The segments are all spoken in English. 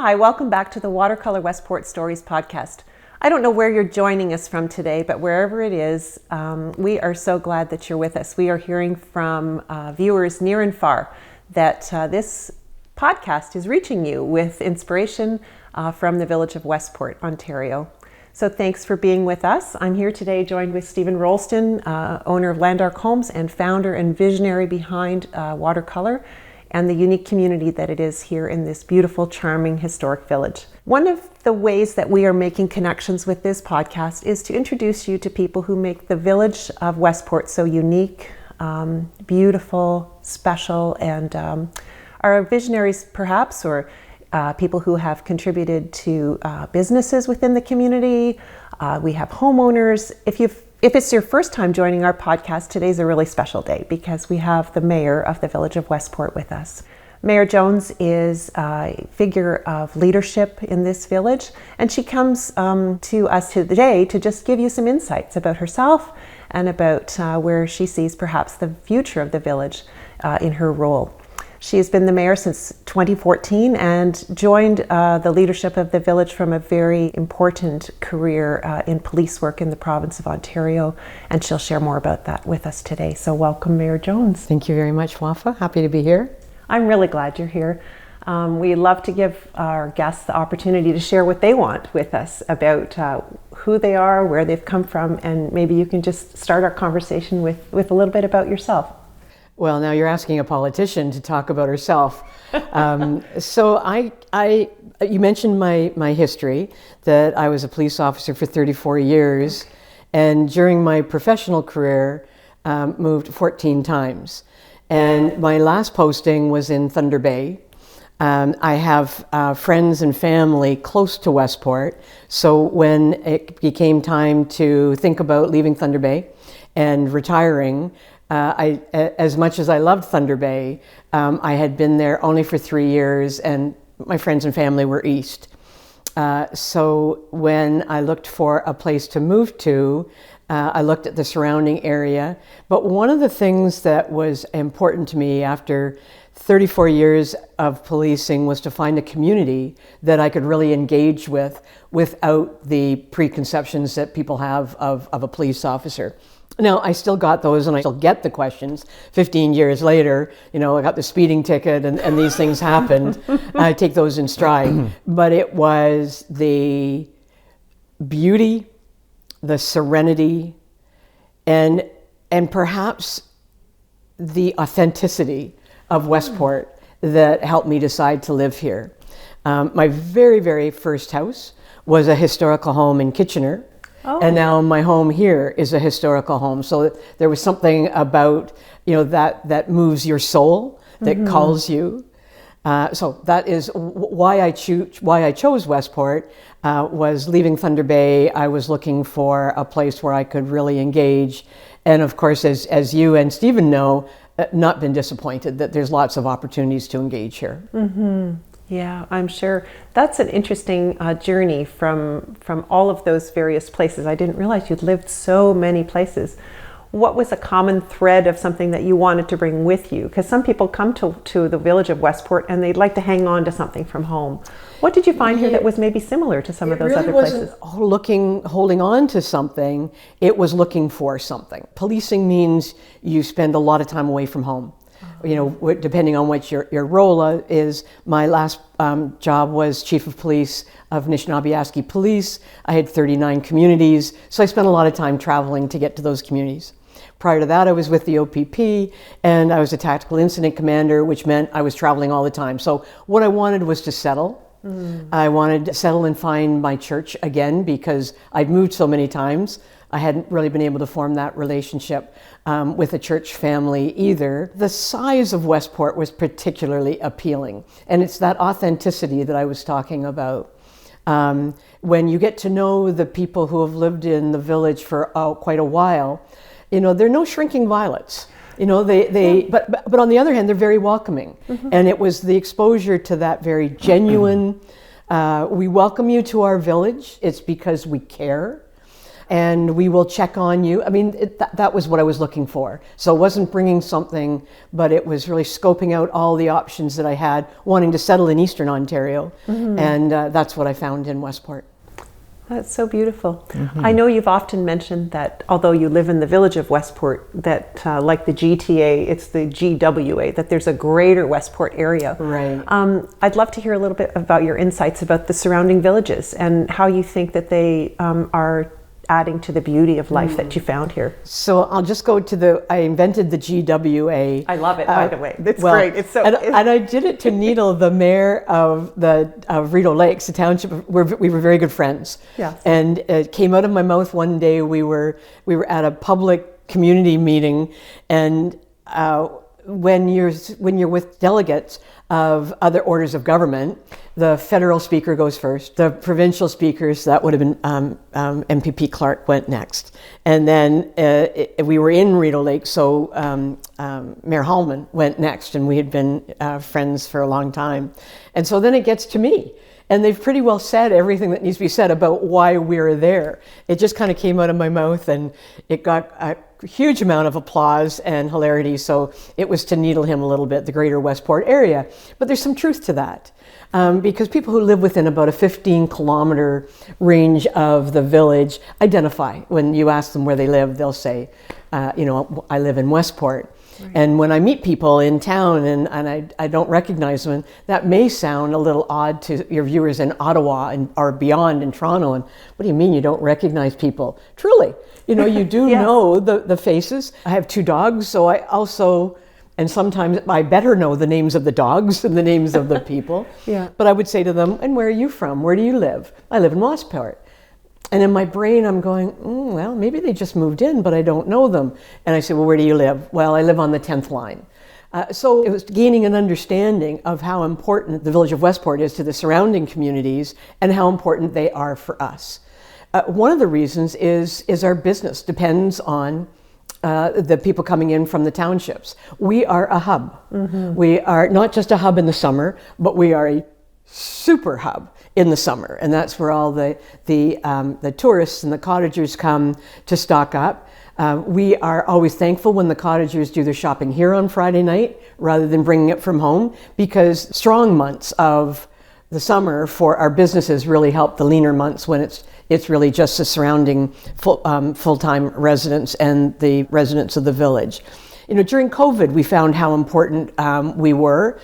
Hi, welcome back to the Watercolor Westport Stories podcast. I don't know where you're joining us from today, but wherever it is, we are so glad that you're with us. We are hearing from viewers near and far that this podcast is reaching you with inspiration from the village of Westport, Ontario. So thanks for being with us. I'm here today joined with Stephen Rolston, owner of Landark Homes and founder and visionary behind Watercolor and the unique community that it is here in this beautiful, charming, historic village. One of the ways that we are making connections with this podcast is to introduce you to people who make the village of Westport so unique, beautiful, special, and are visionaries perhaps, or people who have contributed to businesses within the community. We have homeowners. If it's your first time joining our podcast, today's a really special day because we have the mayor of the village of Westport with us. Mayor Jones is a figure of leadership in this village, and she comes to us today to just give you some insights about herself and about where she sees perhaps the future of the village in her role. She has been the mayor since 2014 and joined the leadership of the village from a very important career in police work in the province of Ontario, and she'll share more about that with us today. So welcome, Mayor Jones. Thank you very much, Wafa. Happy to be here. I'm really glad you're here. We love to give our guests the opportunity to share what they want with us about who they are, where they've come from, and maybe you can just start our conversation with a little bit about yourself. Well, now you're asking a politician to talk about herself. So you mentioned my history, that I was a police officer for 34 years, and during my professional career, moved 14 times. And my last posting was in Thunder Bay. I have friends and family close to Westport, so when it became time to think about leaving Thunder Bay and retiring, as much as I loved Thunder Bay, I had been there only for 3 years, and my friends and family were east. So when I looked for a place to move to, I looked at the surrounding area. But one of the things that was important to me after 34 years of policing was to find a community that I could really engage with without the preconceptions that people have of a police officer. Now, I still got those, and I still get the questions 15 years later. You know, I got the speeding ticket and these things happened. I take those in stride. But it was the beauty, the serenity, and perhaps the authenticity of Westport that helped me decide to live here. My very, very first house was a historical home in Kitchener. Oh. And now my home here is a historical home. So there was something about, that moves your soul, that calls you. So that is why I chose Westport. Was leaving Thunder Bay. I was looking for a place where I could really engage. And of course, as you and Stephen know, not been disappointed that there's lots of opportunities to engage here. Mm-hmm. Yeah, I'm sure. That's an interesting journey from all of those various places. I didn't realize you'd lived so many places. What was a common thread of something that you wanted to bring with you? Because some people come to the village of Westport and they'd like to hang on to something from home. What did you find here that was maybe similar to some of those other places? It really wasn't holding on to something, it was looking for something. Policing means you spend a lot of time away from home. Depending on what your role is. My last job was Chief of Police of Anishinaabe Police. I had 39 communities, so I spent a lot of time traveling to get to those communities. Prior to that, I was with the OPP, and I was a tactical incident commander, which meant I was traveling all the time. So what I wanted was to settle. I wanted to settle and find my church again because I'd moved so many times. I hadn't really been able to form that relationship with a church family either. The size of Westport was particularly appealing, and it's that authenticity that I was talking about. When you get to know the people who have lived in the village for quite a while, they're no shrinking violets. But on the other hand, they're very welcoming. And it was the exposure to that very genuine, we welcome you to our village, it's because we care. and we will check on you. I mean, that was what I was looking for. So it wasn't bringing something, but it was really scoping out all the options that I had, wanting to settle in Eastern Ontario, and that's what I found in Westport. That's so beautiful. I know you've often mentioned that although you live in the village of Westport, that like the GTA, it's the GWA, that there's a greater Westport area. Right. I'd love to hear a little bit about your insights about the surrounding villages and how you think that they are adding to the beauty of life that you found here. So I'll just go to I invented the GWA. I love it, by the way. It's great. It's so. And I did it to needle the mayor of Rideau Lakes, the township. We were very good friends. Yeah. And it came out of my mouth one day. We were at a public community meeting, and when you're with delegates of other orders of government, the federal speaker goes first. The provincial speakers, that would have been MPP Clark, went next. And then we were in Rideau Lake, so Mayor Hallman went next, and we had been friends for a long time. And so then it gets to me. And they've pretty well said everything that needs to be said about why we're there. It just kind of came out of my mouth, and it got a huge amount of applause and hilarity. So it was to needle him a little bit, the greater Westport area. But there's some truth to that. Because people who live within about a 15-kilometer range of the village identify. When you ask them where they live, they'll say, I live in Westport. Right. And when I meet people in town and I don't recognize them, that may sound a little odd to your viewers in Ottawa or beyond in Toronto. And what do you mean you don't recognize people? Truly, you do Yes. know the faces. I have 2 dogs, so I also, and sometimes I better know the names of the dogs than the names of the people. Yeah. But I would say to them, and where are you from? Where do you live? I live in Westport. And in my brain, I'm going, well, maybe they just moved in, but I don't know them. And I say, well, where do you live? Well, I live on the 10th line. So it was gaining an understanding of how important the village of Westport is to the surrounding communities and how important they are for us. One of the reasons is our business depends on the people coming in from the townships. We are a hub. We are not just a hub in the summer, but we are a super hub in the summer, and that's where all the tourists and the cottagers come to stock up. We are always thankful when the cottagers do their shopping here on Friday night rather than bringing it from home, because strong months of the summer for our businesses really help the leaner months when it's really just the surrounding full-time residents and the residents of the village. During COVID, we found how important we were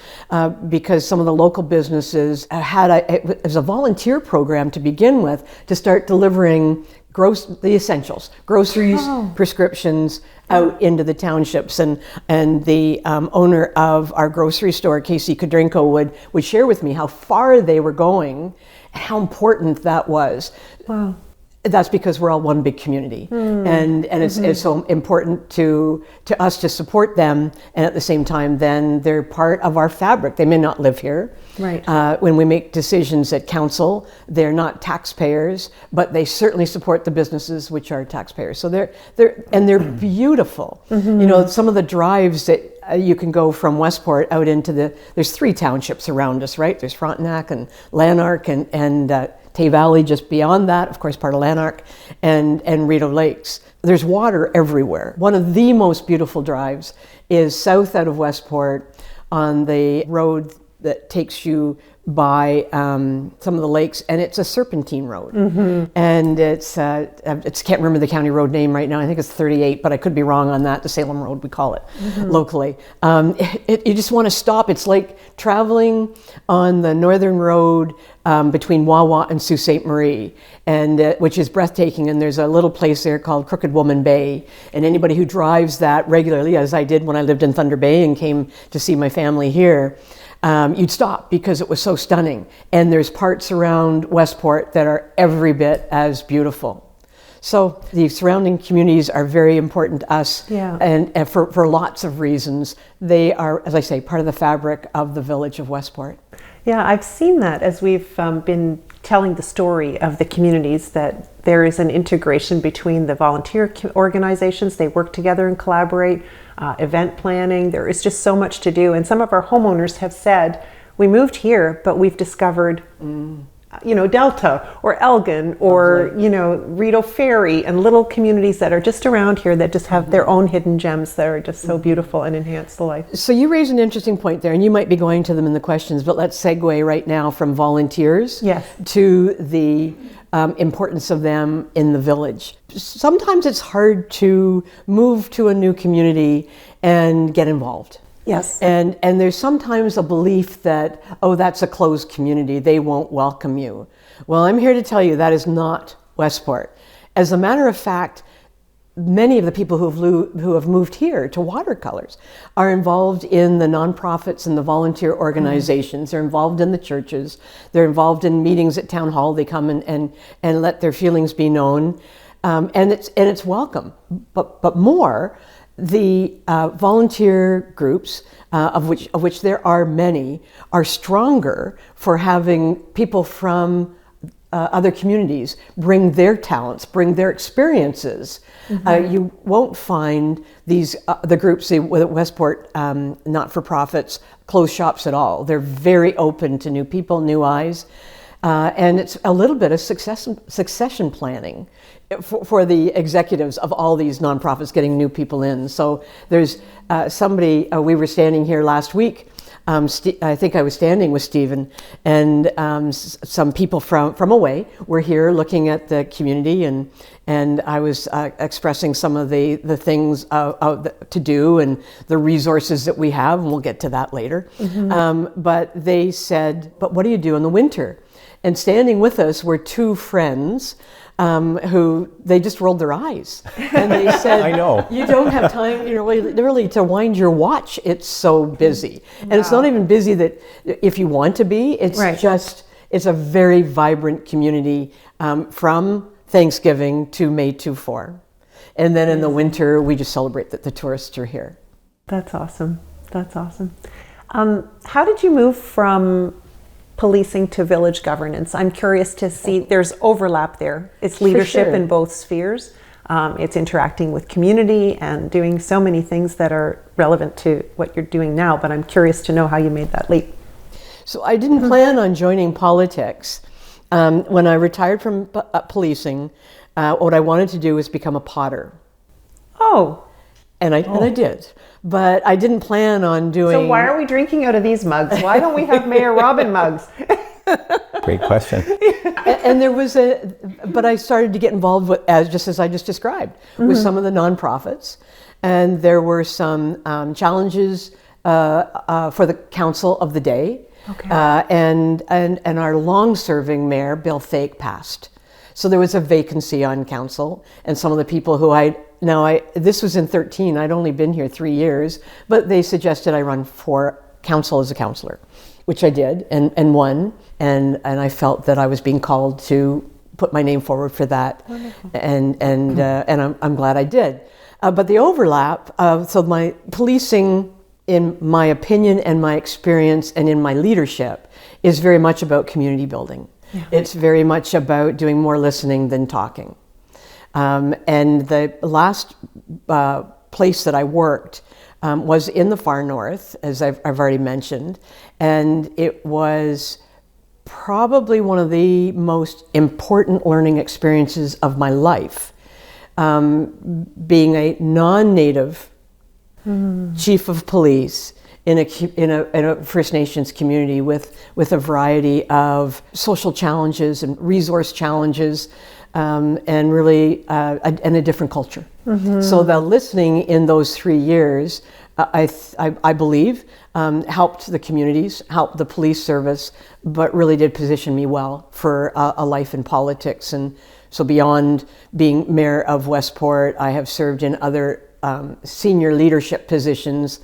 because some of the local businesses it was a volunteer program to begin with to start delivering the essentials, groceries, prescriptions out into the townships. And the owner of our grocery store, Casey Kadrinko, would share with me how far they were going and how important that was. Wow. That's because we're all one big community, and it's so important to us to support them, and at the same time, then they're part of our fabric. They may not live here. Right. When we make decisions at council, they're not taxpayers, but they certainly support the businesses which are taxpayers. So they're beautiful. Some of the drives that you can go from Westport out into there's 3 townships around us, right? There's Frontenac and Lanark and Tay Valley just beyond that, of course, part of Lanark, and Rideau Lakes. There's water everywhere. One of the most beautiful drives is south out of Westport on the road that takes you by some of the lakes, and it's a serpentine road. And it's can't remember the county road name right now. I think it's 38, but I could be wrong on that. The Salem Road, we call it locally. You just want to stop. It's like traveling on the northern road between Wawa and Sault Ste. Marie, and which is breathtaking. And there's a little place there called Crooked Woman Bay. And anybody who drives that regularly, as I did when I lived in Thunder Bay and came to see my family here, you'd stop because it was so stunning. And there's parts around Westport that are every bit as beautiful. So the surrounding communities are very important to us, and for lots of reasons. They are, as I say, part of the fabric of the village of Westport. Yeah, I've seen that as we've been telling the story of the communities, that there is an integration between the volunteer organizations. They work together and collaborate, event planning. There is just so much to do. And some of our homeowners have said, we moved here, but we've discovered Delta or Elgin or, Rideau Ferry, and little communities that are just around here that just have their own hidden gems that are just so beautiful and enhance the life. So you raise an interesting point there, and you might be going to them in the questions, but let's segue right now from volunteers to the importance of them in the village. Sometimes it's hard to move to a new community and get involved. Yes. And there's sometimes a belief that, that's a closed community, they won't welcome you. Well, I'm here to tell you that is not Westport. As a matter of fact, many of the people who have moved here to Watercolors are involved in the nonprofits and the volunteer organizations. They're involved in the churches. They're involved in meetings at town hall. They come and let their feelings be known. And it's welcome. But more, the volunteer groups, of which there are many, are stronger for having people from other communities bring their talents, bring their experiences. You won't find the groups with Westport not-for-profits close shops at all. They're very open to new people, new eyes. And it's a little bit of succession planning for the executives of all these nonprofits getting new people in. So there's somebody, we were standing here last week, I think I was standing with Stephen, and some people from away were here looking at the community, and I was expressing some of the things to do and the resources that we have, and we'll get to that later. But they said, but what do you do in the winter? And standing with us were two friends who they just rolled their eyes, and they said, "I know you don't have time, really to wind your watch. It's so busy, and it's not even busy that if you want to be. It's just it's a very vibrant community from Thanksgiving to May 24, and then in the winter we just celebrate that the tourists are here." That's awesome. That's awesome. How did you move from policing to village governance? I'm curious to see, there's overlap there. It's leadership in both spheres. It's interacting with community and doing so many things that are relevant to what you're doing now, but I'm curious to know how you made that leap. So I didn't plan on joining politics. When I retired from policing, what I wanted to do was become a potter. And I did, but I didn't plan on doing... So why are we drinking out of these mugs? Why don't we have Mayor Robin mugs? Great question. And there was but I started to get involved with, just as I just described, with some of the nonprofits, and there were some challenges for the council of the day, and our long-serving mayor, Bill Fake, passed. So there was a vacancy on council, and some of the people who this was in 2013, I'd only been here 3 years, but they suggested I run for council as a councillor, which I did and won, and I felt that I was being called to put my name forward for that. Wonderful. And I'm glad I did. But the overlap, so my policing, in my opinion and my experience and in my leadership, is very much about community building. Yeah. It's very much about doing more listening than talking. And the last place that I worked was in the far north, as I've already mentioned, and it was probably one of the most important learning experiences of my life. Being a non-native chief of police in a First Nations community with a variety of social challenges and resource challenges, and really and a different culture. So the listening in those 3 years, I believe, helped the communities, helped the police service, but really did position me well for a life in politics. And so beyond being mayor of Westport, I have served in other senior leadership positions,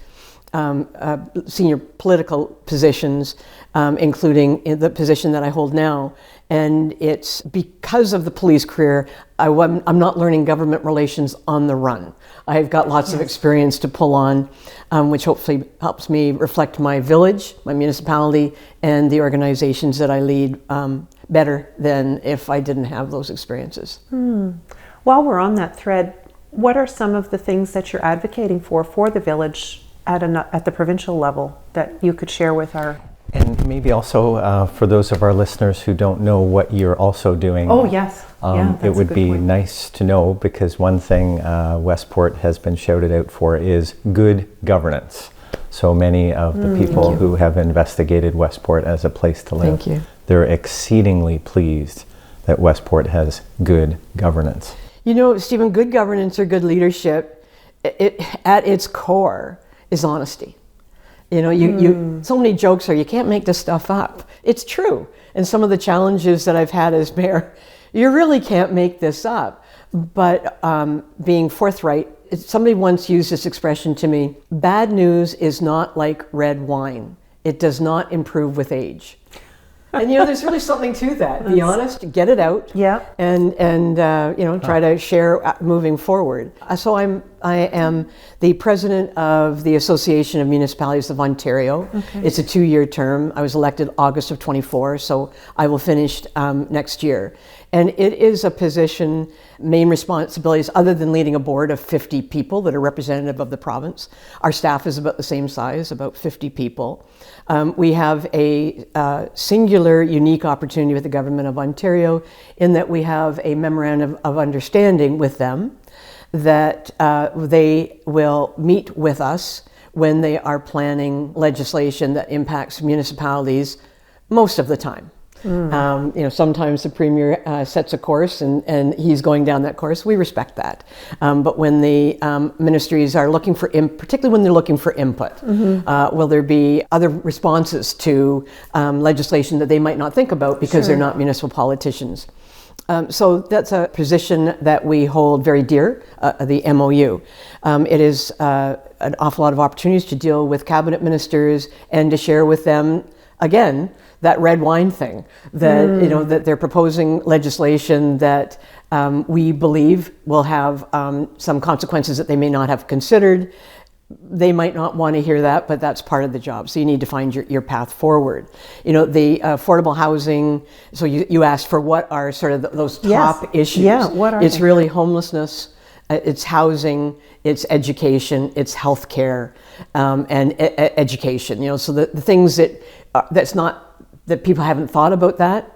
senior political positions, including in the position that I hold now. And it's because of the police career, I'm not learning government relations on the run. I've got lots of experience to pull on, which hopefully helps me reflect my village, my municipality, and the organizations that I lead better than if I didn't have those experiences. While we're on that thread, what are some of the things that you're advocating for the village at the provincial level that you could share with our And maybe also for those of our listeners who don't know what you're also doing. Oh, yes. That's it would a good be point. nice to know, because one thing Westport has been shouted out for is good governance. So many of the people who have investigated Westport as a place to live, Thank you. they're exceedingly pleased that Westport has good governance. You know, Stephen, good governance or good leadership, at its core is honesty. You know, so many jokes are, you can't make this stuff up. It's true. And some of the challenges that I've had as mayor, you really can't make this up. But being forthright, somebody once used this expression to me: bad news is not like red wine. It does not improve with age. And you know, there's really something to that. Be honest, get it out, and you know, try to share moving forward. So I am the president of the Association of Municipalities of Ontario. Okay. It's a 2-year term. I was elected August of 24, so I will finish next year. And it is a position, main responsibilities, other than leading a board of 50 people that are representative of the province. Our staff is about the same size, about 50 people. We have a singular, unique opportunity with the Government of Ontario in that we have a memorandum of understanding with them that they will meet with us when they are planning legislation that impacts municipalities most of the time. You know, sometimes the Premier sets a course and he's going down that course. We respect that. But when the ministries are looking for, particularly when they're looking for input, will there be other responses to legislation that they might not think about because they're not municipal politicians? So that's a position that we hold very dear, the MOU. It is an awful lot of opportunities to deal with cabinet ministers and to share with them, again, that red wine thing, that you know, that they're proposing legislation that we believe will have some consequences that they may not have considered. They might not want to hear that, but that's part of the job. So you need to find your path forward. You know, the affordable housing, so you asked for what are sort of those top issues. Yeah, what are It's they? really homelessness, it's housing, it's education, it's healthcare, and education. You know, so the things that that's not that people haven't thought about that,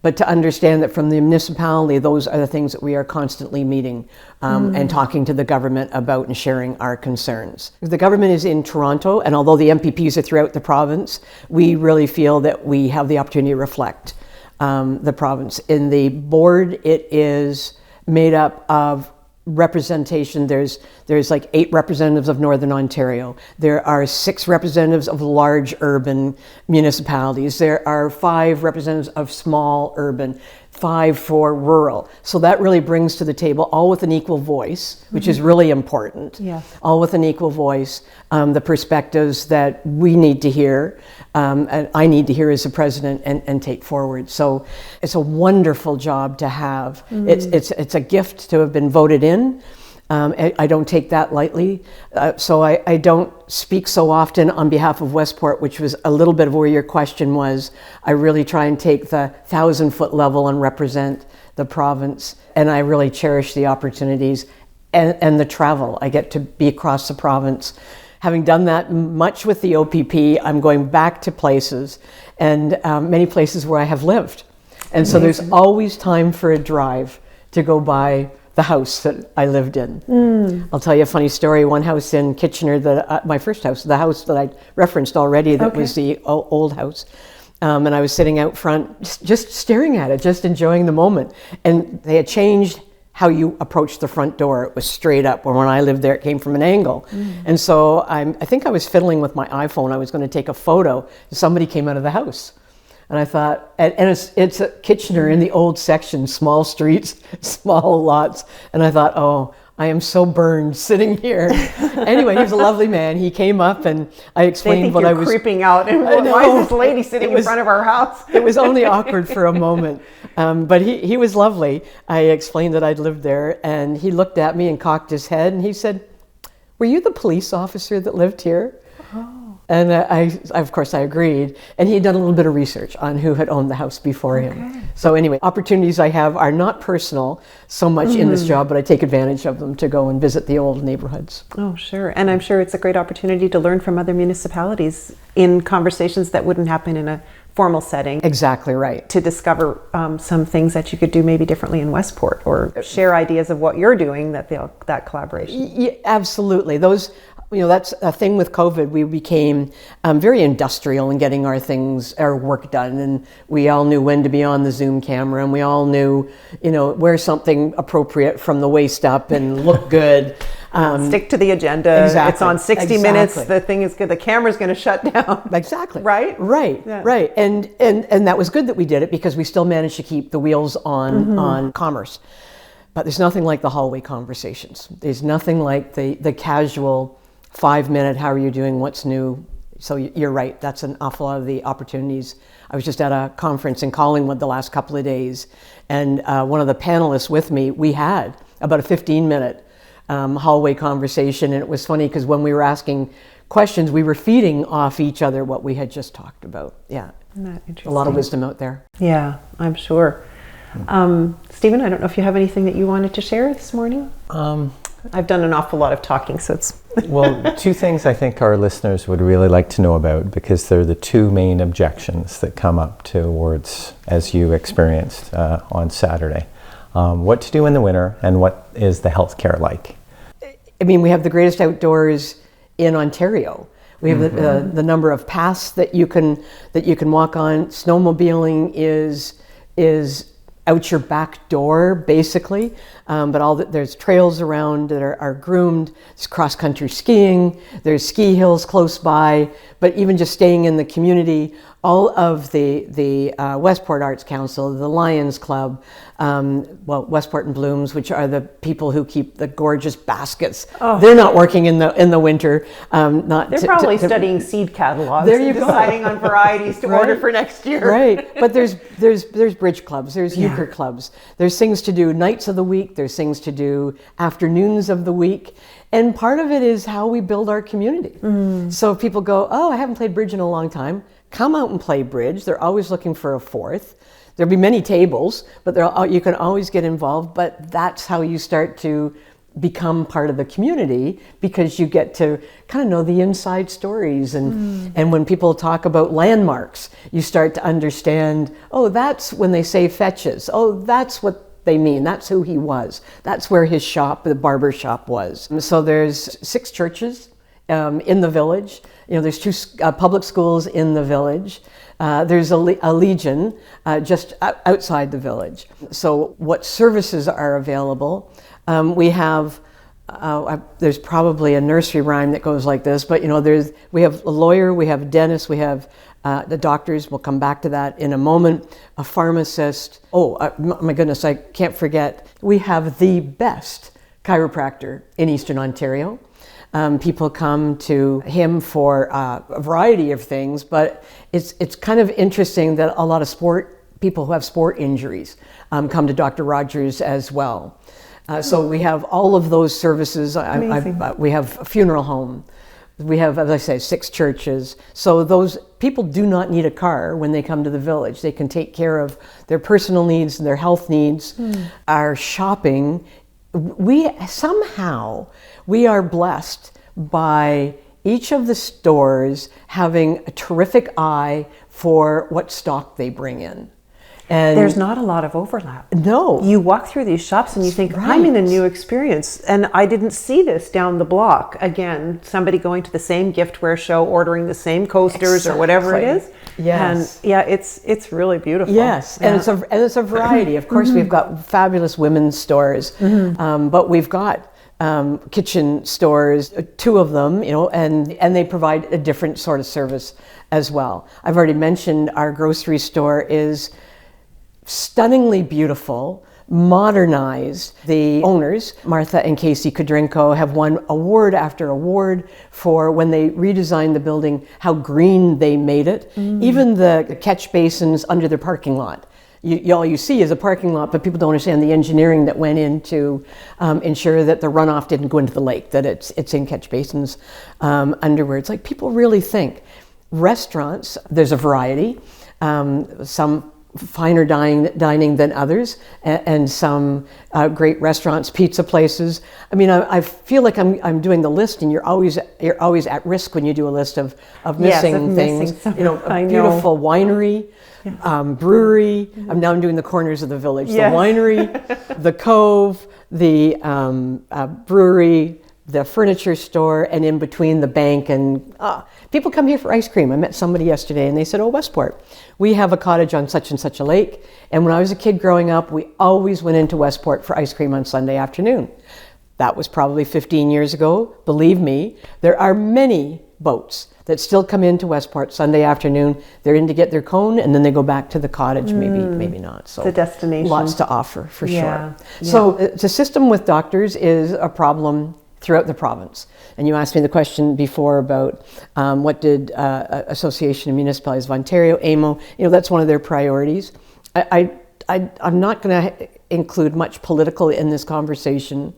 but to understand that from the municipality, those are the things that we are constantly meeting and talking to the government about and sharing our concerns. The government is in Toronto, and although the MPPs are throughout the province, we really feel that we have the opportunity to reflect the province. In the board, it is made up of representation. There's like 8 representatives of Northern Ontario. There are 6 representatives of large urban municipalities. There are 5 representatives of small urban, 5 for rural. So that really brings to the table, all with an equal voice, which is really important. Yeah. All with an equal voice, the perspectives that we need to hear, and I need to hear as the president and take forward. So it's a wonderful job to have. It's a gift to have been voted in. I don't take that lightly. So I don't speak so often on behalf of Westport, which was a little bit of where your question was. I really try and take the 1,000-foot level and represent the province. And I really cherish the opportunities and the travel. I get to be across the province. Having done that much with the OPP, I'm going back to places, and many places where I have lived. And so there's always time for a drive to go by the house that I lived in. I'll tell you a funny story. One house in Kitchener, that my first house, the house that I referenced already, that was the old house. And I was sitting out front, just staring at it, just enjoying the moment. And they had changed how you approach the front door. It was straight up, where when I lived there, it came from an angle. And so I think I was fiddling with my iPhone. I was going to take a photo. Somebody came out of the house. And I thought, and it's a Kitchener in the old section, small streets, small lots. And I thought, oh, I am so burned sitting here. Anyway, he was a lovely man. He came up and I explained what I was creeping out. And why is this lady sitting in front of our house? It was only awkward for a moment. But he was lovely. I explained that I'd lived there, and he looked at me and cocked his head and he said, "Were you the police officer that lived here?" And of course, I agreed. And he had done a little bit of research on who had owned the house before him. So anyway, opportunities I have are not personal so much in this job, but I take advantage of them to go and visit the old neighborhoods. Oh, sure. And I'm sure it's a great opportunity to learn from other municipalities in conversations that wouldn't happen in a formal setting. Exactly right. To discover some things that you could do maybe differently in Westport, or share ideas of what you're doing, that collaboration. Yeah, absolutely. Those, that's a thing with COVID. We became very industrial in getting our work done, and we all knew when to be on the Zoom camera, and we all knew, wear something appropriate from the waist up and look good. Stick to the agenda. Exactly. It's on 60 minutes. The thing is good. The camera's going to shut down. Exactly. Right? Right. Yeah. Right. And that was good that we did it, because we still managed to keep the wheels on commerce. But there's nothing like the hallway conversations. There's nothing like the casual 5-minute, how are you doing? What's new? So you're right. That's an awful lot of the opportunities. I was just at a conference in Collingwood the last couple of days, and one of the panelists with me, we had about a 15-minute hallway conversation. And it was funny because when we were asking questions, we were feeding off each other what we had just talked about. Yeah. Isn't that interesting? A lot of wisdom out there. Yeah, I'm sure. Stephen, I don't know if you have anything that you wanted to share this morning? I've done an awful lot of talking, so it's... Well, two things I think our listeners would really like to know about, because they're the two main objections that come up towards, as you experienced on Saturday. What to do in the winter, and what is the healthcare like? I mean, we have the greatest outdoors in Ontario. We have the number of paths that you can walk on. Snowmobiling is out your back door, basically. But there's trails around that are groomed. There's cross-country skiing. There's ski hills close by. But even just staying in the community, all of the Westport Arts Council, the Lions Club, Westport and Blooms, which are the people who keep the gorgeous baskets. Oh. They're not working in the winter. They're probably studying seed catalogs. There you go. Deciding on varieties to order for next year. Right. But there's bridge clubs. There's euchre clubs. There's things to do nights of the week. There's things to do afternoons of the week. And part of it is how we build our community. So if people go, I haven't played bridge in a long time, come out and play bridge. They're always looking for a fourth. There'll be many tables, but you can always get involved. But that's how you start to become part of the community, because you get to kind of know the inside stories. And when people talk about landmarks, you start to understand, that's when they say fetches. That's what they mean. That's who he was. That's where his shop, the barber shop, was. So there's 6 churches in the village. There's 2 public schools in the village. There's a Legion just outside the village. So what services are available? We have, there's probably a nursery rhyme that goes like this, but we have a lawyer, we have a dentist, we have the doctors, we'll come back to that in a moment, a pharmacist. My goodness, I can't forget, we have the best chiropractor in Eastern Ontario. People come to him for a variety of things, but it's kind of interesting that a lot of people who have sport injuries come to Dr. Rogers as well. So we have all of those services. We have a funeral home. We have, as I say, 6 churches. So those people do not need a car when they come to the village. They can take care of their personal needs and their health needs. Our shopping, we are blessed by each of the stores having a terrific eye for what stock they bring in. And there's not a lot of overlap. No. You walk through these shops and you think, I'm in a new experience, and I didn't see this down the block. Again, somebody going to the same giftware show, ordering the same coasters or whatever it is. Yes. And it's really beautiful. Yes, and it's a variety. Of course, we've got fabulous women's stores, but we've got kitchen stores, 2 of them, and they provide a different sort of service as well. I've already mentioned our grocery store is stunningly beautiful, modernized. The owners, Martha and Casey Kudrinko, have won award after award for when they redesigned the building, how green they made it. Even the catch basins under their parking lot all you see is a parking lot, but people don't understand the engineering that went in to ensure that the runoff didn't go into the lake, that it's in catch basins underwards. Like, people really think. Restaurants, there's a variety, some finer dining than others, and some great restaurants, pizza places. I mean, I feel like I'm doing the list, and you're always at risk when you do a list of missing things. A beautiful winery, brewery. I'm doing the corners of the village. Yes. The winery, the cove, the brewery, the furniture store, and in between the bank. And people come here for ice cream. I met somebody yesterday and they said, "Oh, Westport, we have a cottage on such and such a lake." And when I was a kid growing up, we always went into Westport for ice cream on Sunday afternoon. That was probably 15 years ago. Believe me, there are many boats that still come into Westport Sunday afternoon. They're in to get their cone, and then they go back to the cottage, maybe not. So the destination. Lots to offer, for sure. Yeah. So the system with doctors is a problem throughout the province. And you asked me the question before about what did Association of Municipalities of Ontario, AMO, that's one of their priorities. I'm not going to include much political in this conversation,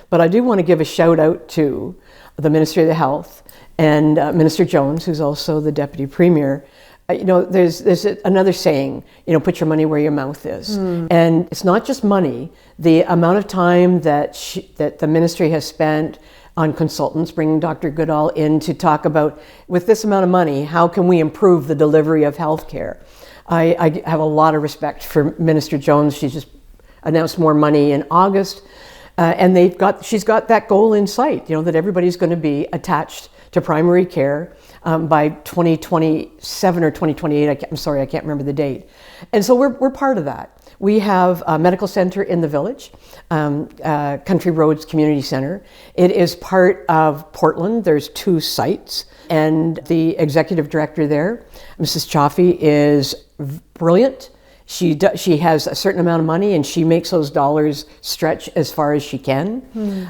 but I do want to give a shout out to the Ministry of the Health and Minister Jones, who's also the Deputy Premier. There's another saying, put your money where your mouth is. And it's not just money. The amount of time that the ministry has spent on consultants, bringing Dr. Goodall in to talk about, with this amount of money, how can we improve the delivery of healthcare? I have a lot of respect for Minister Jones. She just announced more money in August. And she's got that goal in sight, that everybody's going to be attached to primary care by 2027 or 2028. I can't remember the date. And so we're part of that. We have a medical center in the village, Country Roads Community Center. It is part of Portland. There's 2 sites. And the executive director there, Mrs. Chaffee, is brilliant. She has a certain amount of money, and she makes those dollars stretch as far as she can.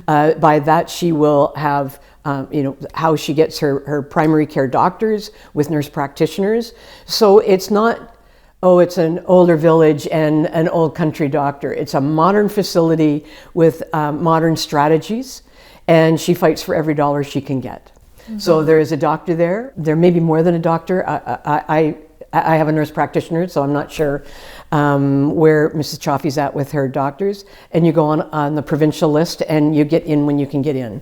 By that, she will have how she gets her primary care doctors with nurse practitioners. So it's not, it's an older village and an old country doctor. It's a modern facility with modern strategies, and she fights for every dollar she can get. So there is a doctor there. There may be more than a doctor. I have a nurse practitioner, so I'm not sure where Mrs. Chaffee's at with her doctors. And you go on the provincial list, and you get in when you can get in.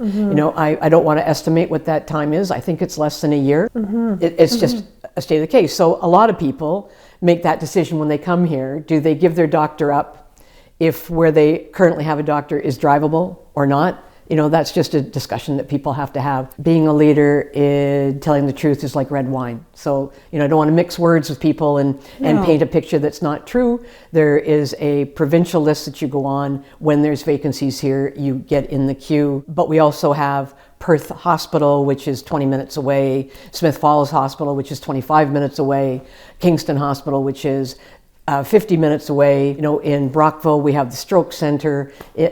I don't want to estimate what that time is. I think it's less than a year. It's just a state of the case. So a lot of people make that decision when they come here. Do they give their doctor up if where they currently have a doctor is drivable or not? That's just a discussion that people have to have. Being a leader, telling the truth is like red wine. So, I don't want to mix words with people and paint a picture that's not true. There is a provincial list that you go on. When there's vacancies here, you get in the queue. But we also have Perth Hospital, which is 20 minutes away, Smith Falls Hospital, which is 25 minutes away, Kingston Hospital, which is 50 minutes away. In Brockville, we have the stroke center.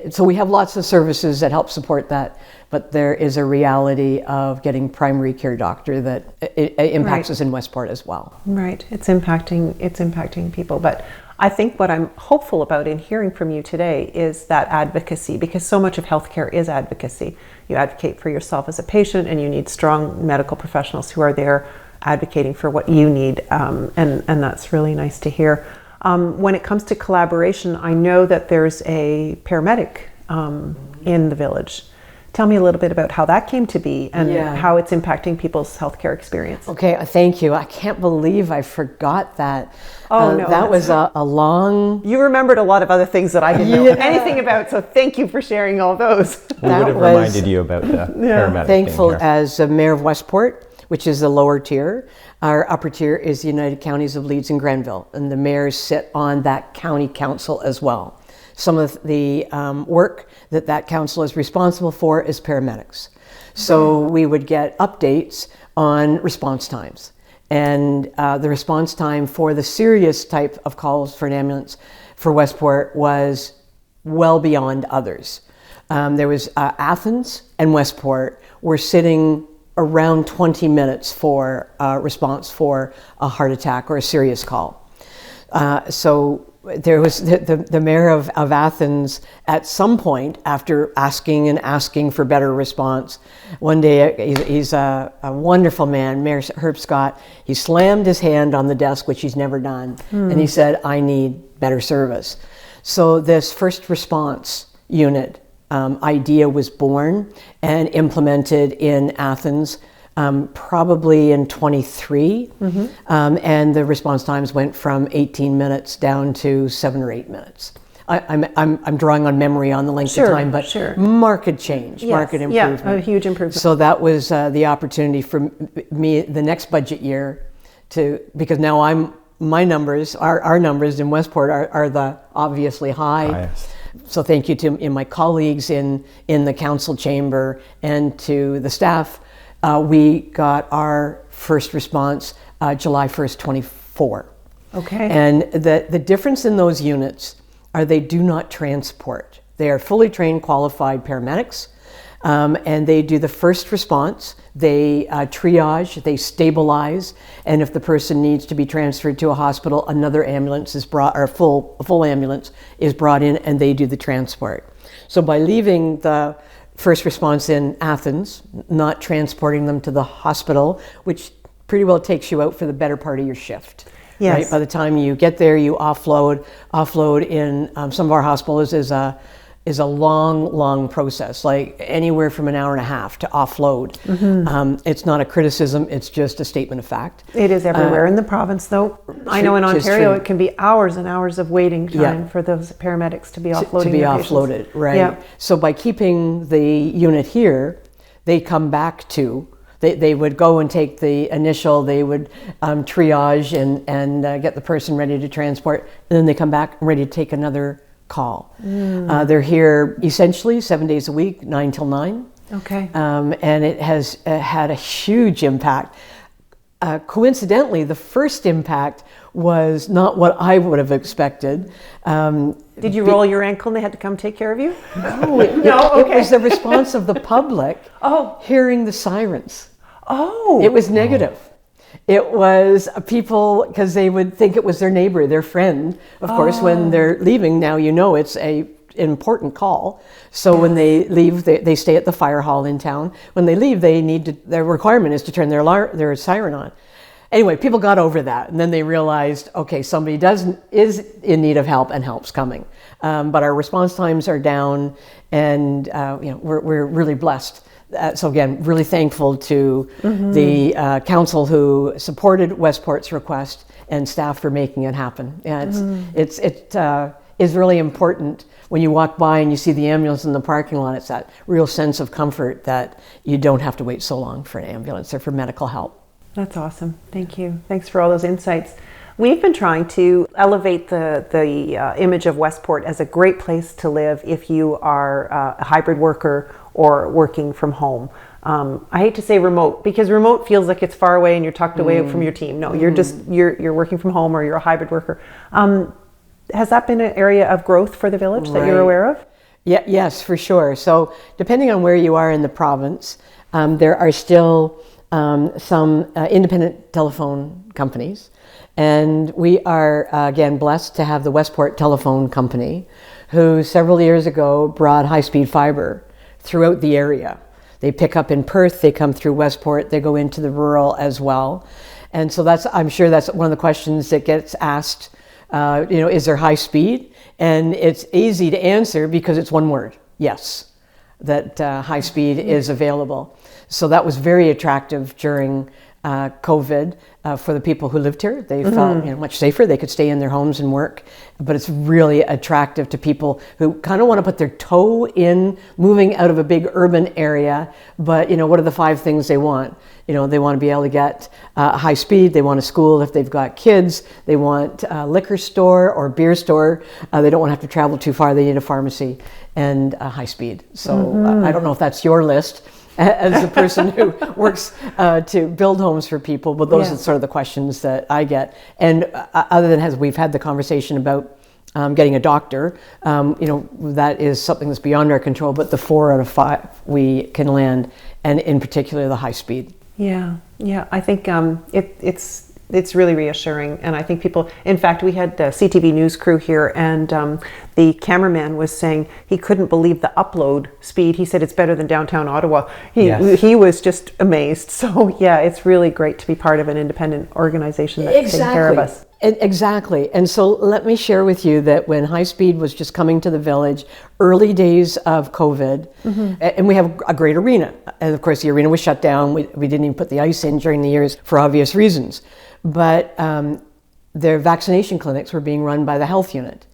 So we have lots of services that help support that. But there is a reality of getting primary care doctor that it impacts us in Westport as well. Right. It's impacting people. But I think what I'm hopeful about in hearing from you today is that advocacy, because so much of healthcare is advocacy. You advocate for yourself as a patient, and you need strong medical professionals who are there advocating for what you need. And that's really nice to hear. When it comes to collaboration, I know that there's a paramedic in the village. Tell me a little bit about how that came to be and how it's impacting people's healthcare experience. Okay, thank you. I can't believe I forgot that. Oh, no. That was a long... You remembered a lot of other things that I didn't know anything about, so thank you for sharing all those. We would have reminded you about the paramedic. Thankful as a Mayor of Westport, which is the lower tier. Our upper tier is the United Counties of Leeds and Grenville, and the mayors sit on that county council as well. Some of the work that council is responsible for is paramedics. So we would get updates on response times. And the response time for the serious type of calls for an ambulance for Westport was well beyond others. There was Athens and Westport were sitting around 20 minutes for a response for a heart attack or a serious call. So there was the mayor of Athens at some point, after asking and asking for better response, one day, he's a wonderful man, Mayor Herb Scott, he slammed his hand on the desk, which he's never done, and he said, I need better service. So this first response unit idea was born and implemented in Athens probably in 23, and the response times went from 18 minutes down to 7 or 8 minutes. I'm drawing on memory on the length of time, but market change, market improvement. Yeah, a huge improvement. So that was the opportunity for me the next budget year because now my numbers, our numbers in Westport are the obviously high. Highest. So thank you to my colleagues in the council chamber and to the staff. We got our first response July 1st, 24. Okay. And the difference in those units are they do not transport. They are fully trained, qualified paramedics, and they do the first response. They triage, they stabilize, and if the person needs to be transferred to a hospital, another ambulance is brought, or a full ambulance is brought in, and they do the transport. So by leaving the first response in Athens, not transporting them to the hospital, which pretty well takes you out for the better part of your shift. Yes. Right? By the time you get there, you offload. Offload in some of our hospitals is a long process, like anywhere from an hour and a half to offload. It's not a criticism, it's just a statement of fact. It is everywhere in the province, though. I know in Ontario it can be hours and hours of waiting time for those paramedics to be offloading. To be offloaded, right. Yeah. So by keeping the unit here, they come back to, they would go and take the initial, they would triage and get the person ready to transport, and then they come back ready to take another call. They're here essentially 7 days a week, 9 till 9. Okay. And it has had a huge impact. Coincidentally, the first impact was not what I would have expected. Did you roll your ankle and they had to come take care of you? No, it was the response of the public hearing the sirens. It was negative. It was people, because they would think it was their neighbor, their friend. Of course, when they're leaving, now you know it's an important call. So when they leave, they stay at the fire hall in town. When they leave, their requirement is to turn their siren on. Anyway, people got over that, and then they realized, okay, somebody is in need of help, and help's coming. But our response times are down, and we're really blessed. So again, really thankful to the council who supported Westport's request and staff for making it happen. Yeah, it is really important when you walk by and you see the ambulance in the parking lot. It's that real sense of comfort that you don't have to wait so long for an ambulance or for medical help. That's awesome. Thank you. Thanks for all those insights. We've been trying to elevate the image of Westport as a great place to live if you are a hybrid worker or working from home. I hate to say remote, because remote feels like it's far away and you're tucked away from your team. No, you're working from home, or you're a hybrid worker. Has that been an area of growth for the village that you're aware of? Yeah, yes, for sure. So depending on where you are in the province, there are still some independent telephone companies. And we are, again, blessed to have the Westport Telephone Company, who several years ago brought high-speed fiber throughout the area. They pick up in Perth, they come through Westport, they go into the rural as well. And so I'm sure that's one of the questions that gets asked, is there high speed? And it's easy to answer because it's one word, yes, that high speed is available. So that was very attractive during COVID for the people who lived here. They felt much safer. They could stay in their homes and work. But it's really attractive to people who kind of want to put their toe in moving out of a big urban area. But what are the 5 things they want? They want to be able to get high speed. They want a school if they've got kids. They want a liquor store or beer store. They don't want to have to travel too far. They need a pharmacy and high speed. So I don't know if that's your list as a person who works to build homes for people, but those are sort of the questions that I get. And other than we've had the conversation about getting a doctor, that is something that's beyond our control, but the 4 out of 5 we can land, and in particular the high speed. Yeah, I think it's it's really reassuring. And I think people, in fact, we had the CTV news crew here, and the cameraman was saying he couldn't believe the upload speed. He said it's better than downtown Ottawa. He was just amazed. So yeah, it's really great to be part of an independent organization that's taking care of us. Exactly. And so let me share with you that when high speed was just coming to the village, early days of COVID, and we have a great arena. And of course the arena was shut down. We didn't even put the ice in during the years for obvious reasons. But their vaccination clinics were being run by the health unit.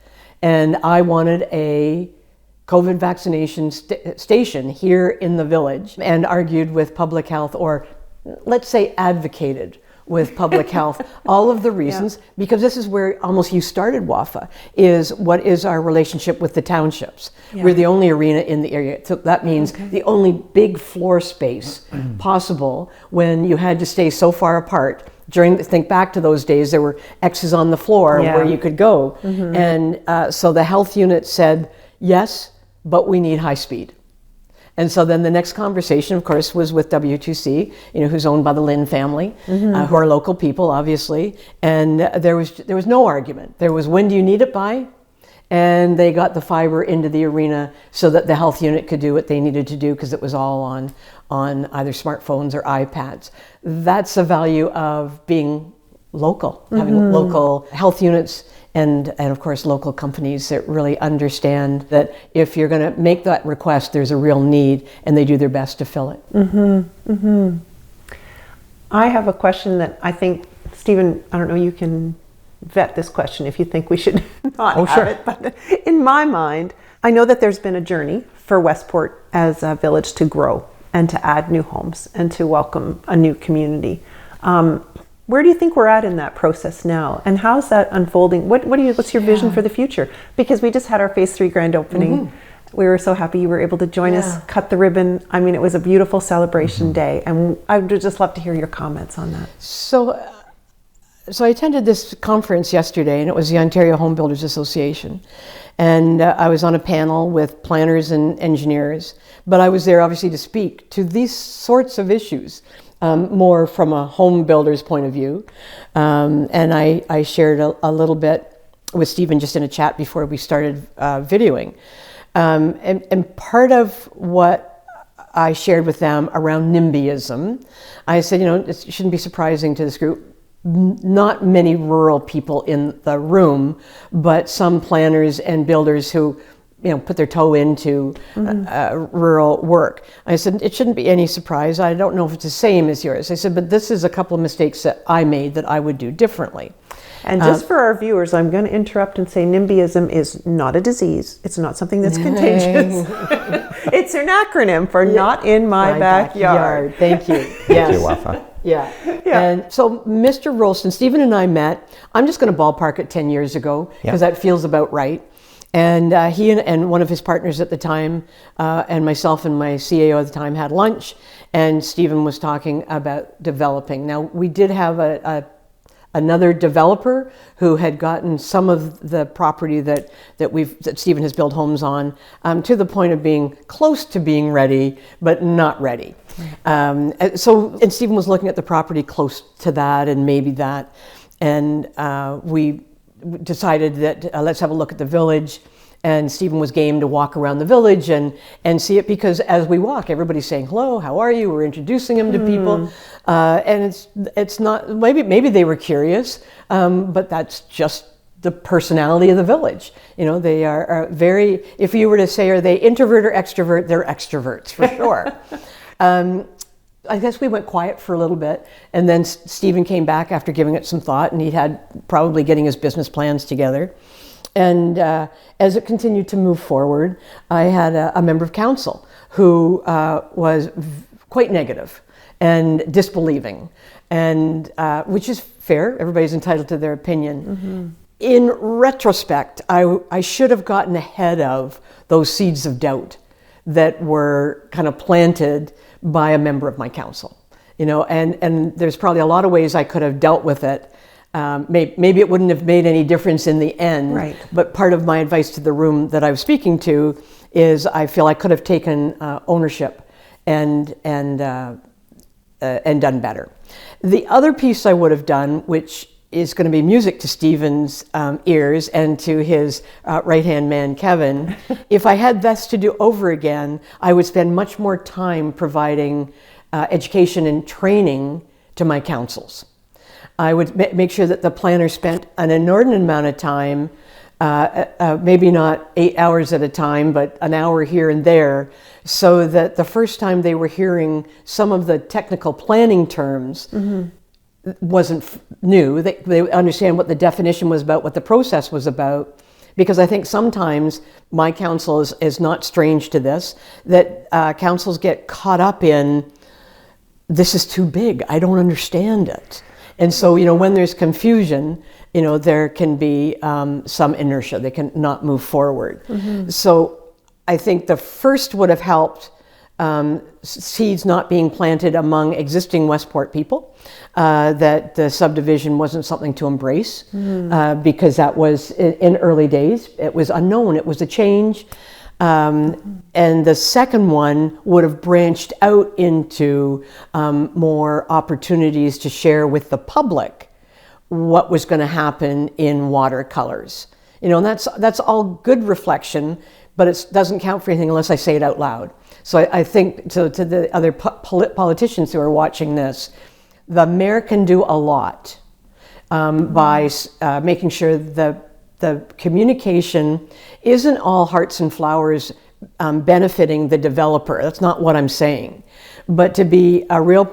And I wanted a COVID vaccination station here in the village, and argued with public health, or let's say advocated with public health, all of the reasons, because this is where almost you started Wafa, is what is our relationship with the townships. We're the only arena in the area. So that means the only big floor space possible when you had to stay so far apart. Think back to those days, there were X's on the floor where you could go. And so the health unit said, yes, but we need high speed. And so then the next conversation, of course, was with W2C, who's owned by the Lynn family, who are local people, obviously. And there was no argument. There was, when do you need it by? And they got the fiber into the arena so that the health unit could do what they needed to do, because it was all on either smartphones or iPads. That's the value of being local, having local health units, and of course local companies that really understand that if you're going to make that request, there's a real need, and they do their best to fill it. I have a question that I think, Stephen, I don't know, you can vet this question if you think we should not have it, but in my mind, I know that there's been a journey for Westport as a village to grow and to add new homes and to welcome a new community. Where do you think we're at in that process now? And how's that unfolding? What's your vision for the future? Because we just had our Phase 3 grand opening. We were so happy you were able to join us, cut the ribbon. I mean, it was a beautiful celebration day. And I would just love to hear your comments on that. So I attended this conference yesterday, and it was the Ontario Home Builders Association. And I was on a panel with planners and engineers, but I was there obviously to speak to these sorts of issues. More from a home builder's point of view. And I shared a little bit with Stephen just in a chat before we started videoing. And part of what I shared with them around NIMBYism, I said, it shouldn't be surprising to this group. Not many rural people in the room, but some planners and builders who put their toe into rural work. I said, it shouldn't be any surprise. I don't know if it's the same as yours. I said, but this is a couple of mistakes that I made that I would do differently. And just for our viewers, I'm going to interrupt and say NIMBYism is not a disease. It's not something that's contagious. It's an acronym for not in my backyard. Thank you. Yes. Thank you, Wafa. Yeah. And so Mr. Rolston, Stephen and I met, I'm just going to ballpark it 10 years ago, because that feels about right. And he and one of his partners at the time, and myself and my CAO at the time, had lunch, and Stephen was talking about developing. Now, we did have another developer who had gotten some of the property that Stephen has built homes on, to the point of being close to being ready, but not ready. And Stephen was looking at the property close to that and maybe that, and we decided that let's have a look at the village. And Stephen was game to walk around the village and see it, because as we walk, everybody's saying, hello, how are you? We're introducing him to people. And it's not, maybe they were curious, but that's just the personality of the village. They are very, if you were to say, are they introvert or extrovert? They're extroverts for sure. I guess we went quiet for a little bit, and then Stephen came back after giving it some thought, and he had probably getting his business plans together. And as it continued to move forward, I had a member of council who was quite negative and disbelieving, and which is fair. Everybody's entitled to their opinion. In retrospect, I should have gotten ahead of those seeds of doubt that were kind of planted by a member of my council, and there's probably a lot of ways I could have dealt with it. Maybe it wouldn't have made any difference in the end, right. But part of my advice to the room that I was speaking to is I feel I could have taken ownership and and done better. The other piece I would have done, which is going to be music to Stephen's ears and to his right-hand man, Kevin, if I had this to do over again, I would spend much more time providing education and training to my councils. I would make sure that the planner spent an inordinate amount of time, maybe not 8 hours at a time, but an hour here and there, so that the first time they were hearing some of the technical planning terms wasn't new. They understand what the definition was about, what the process was about, because I think sometimes my council is not strange to this, that councils get caught up in, this is too big, I don't understand it. And so, when there's confusion, there can be some inertia. They can not move forward. So I think the first would have helped seeds not being planted among existing Westport people, that the subdivision wasn't something to embrace, because that was in early days. It was unknown. It was a change. And the second one would have branched out into more opportunities to share with the public what was going to happen in watercolors. And that's all good reflection, but it doesn't count for anything unless I say it out loud. So I think to the other politicians who are watching this, the mayor can do a lot by making sure the communication isn't all hearts and flowers benefiting the developer. That's not what I'm saying. But to be a real,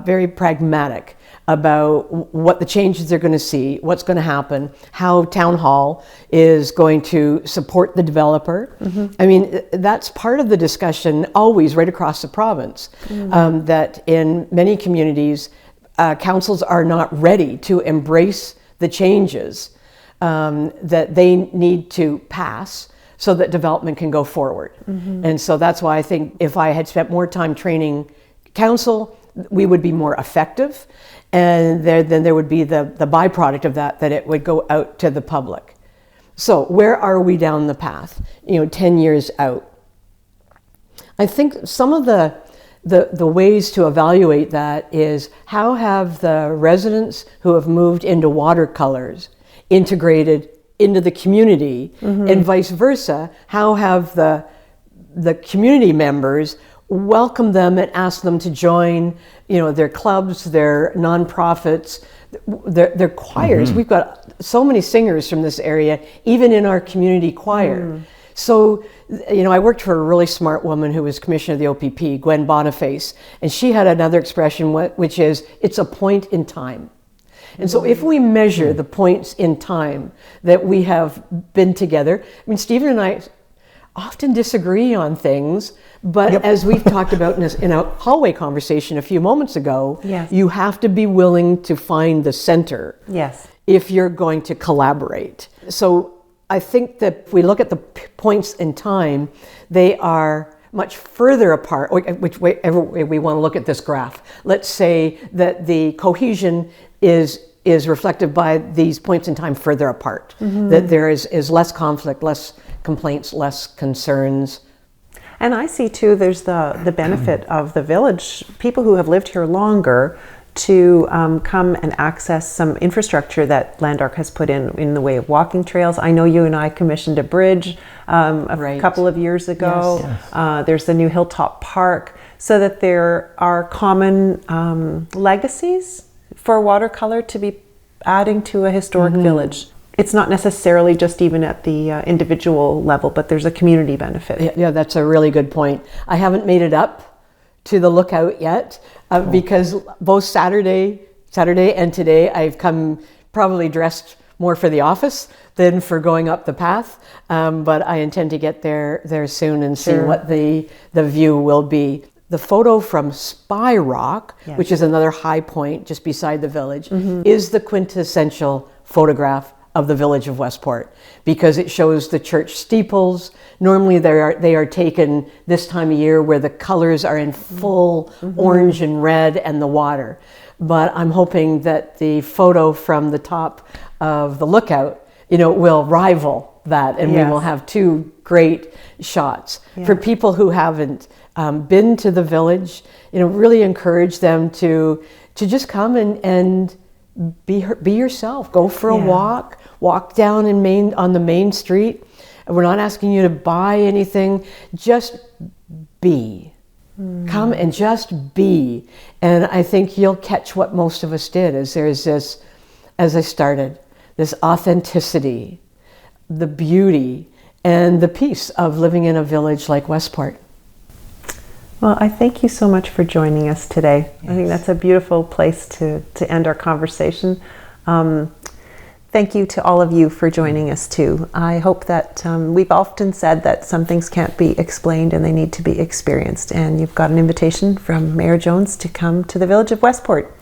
very pragmatic about what the changes they're going to see, what's going to happen, how Town Hall is going to support the developer. I mean, that's part of the discussion always right across the province, that in many communities, councils are not ready to embrace the changes that they need to pass so that development can go forward. And so that's why I think if I had spent more time training council, we would be more effective, and then there would be the byproduct of that it would go out to the public. So where are we down the path, 10 years out? I think some of the ways to evaluate that is, how have the residents who have moved into watercolors integrated into the community, and vice versa? How have the community members welcomed them and asked them to join, their clubs, their nonprofits, their choirs? We've got so many singers from this area, even in our community choir. So, I worked for a really smart woman who was commissioner of the OPP, Gwen Boniface, and she had another expression, which is, it's a point in time. And so if we measure the points in time that we have been together, Stephen and I often disagree on things, but as we've talked about in a hallway conversation a few moments ago, you have to be willing to find the center if you're going to collaborate. So I think that if we look at the points in time, they are much further apart, whichever way we want to look at this graph. Let's say that the cohesion is reflected by these points in time further apart, that there is less conflict, less complaints, less concerns. And I see too, there's the benefit of the village, people who have lived here longer, to come and access some infrastructure that Landark has put in the way of walking trails. I know you and I commissioned a bridge a couple of years ago. There's the new Hilltop Park, so that there are common legacies for watercolor to be adding to a historic village. It's not necessarily just even at the individual level, but there's a community benefit. Yeah, that's a really good point. I haven't made it up to the lookout yet, because both Saturday and today I've come probably dressed more for the office than for going up the path, but I intend to get there soon and see what the view will be. The photo from Spy Rock, which is another high point just beside the village, is the quintessential photograph of the village of Westport, because it shows the church steeples. Normally they are taken this time of year where the colors are in full orange and red, and the water. But I'm hoping that the photo from the top of the lookout, will rival that, and we Yes. will have 2 great shots. Yeah. For people who haven't been to the village, really encourage them to just come and be yourself. Go for a Yeah. walk down on the main street. We're not asking you to buy anything, just be. Come and just be. And I think you'll catch what most of us did, is there's this, as I started, this authenticity, the beauty, and the peace of living in a village like Westport. Well, I thank you so much for joining us today. I think that's a beautiful place to end our conversation. Thank you to all of you for joining us too. I hope that we've often said that some things can't be explained and they need to be experienced. And you've got an invitation from Mayor Jones to come to the village of Westport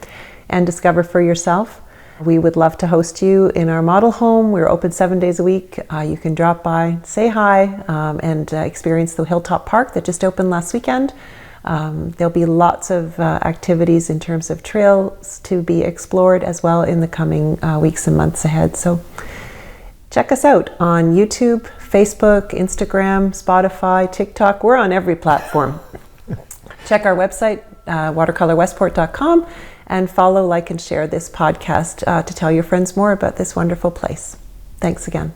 and discover for yourself. We would love to host you in our model home. We're open 7 days a week. You can drop by, say hi, and experience the Hilltop Park that just opened last weekend. There'll be lots of activities in terms of trails to be explored as well in the coming weeks and months ahead. So check us out on YouTube, Facebook, Instagram, Spotify, TikTok. We're on every platform. Check our website, watercolorwestport.com, and follow, like, and share this podcast to tell your friends more about this wonderful place. Thanks again.